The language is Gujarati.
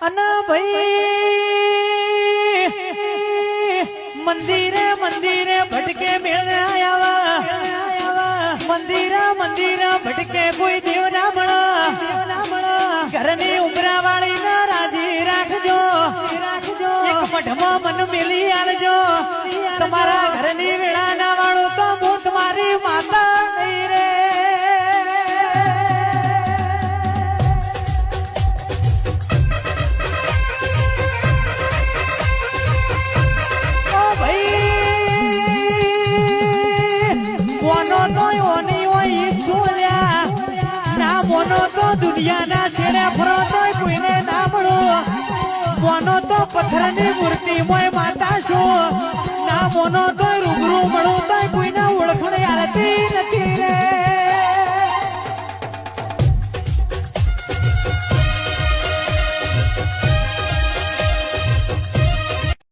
અને ભાઈ મંદિરે મંદિરે ભટકે મેળ્યા મંદિરે મંદિરે ભટકે કોઈ દેવ ના મળે ઘરની ઉમરા વાળી ના રાજી રાખજો એક મઢમાં મન મેલી આલજો તમારા ઘરની વેળા ના વાળો તો હું તમારી માતા નહીં રે દુનિયાના છેડે ફરો તો કોઈને ના મળો મોનો તો પથ્થરની મૂર્તિ મોય માતા છો ના મોનો તો રૂબરૂ મળો તો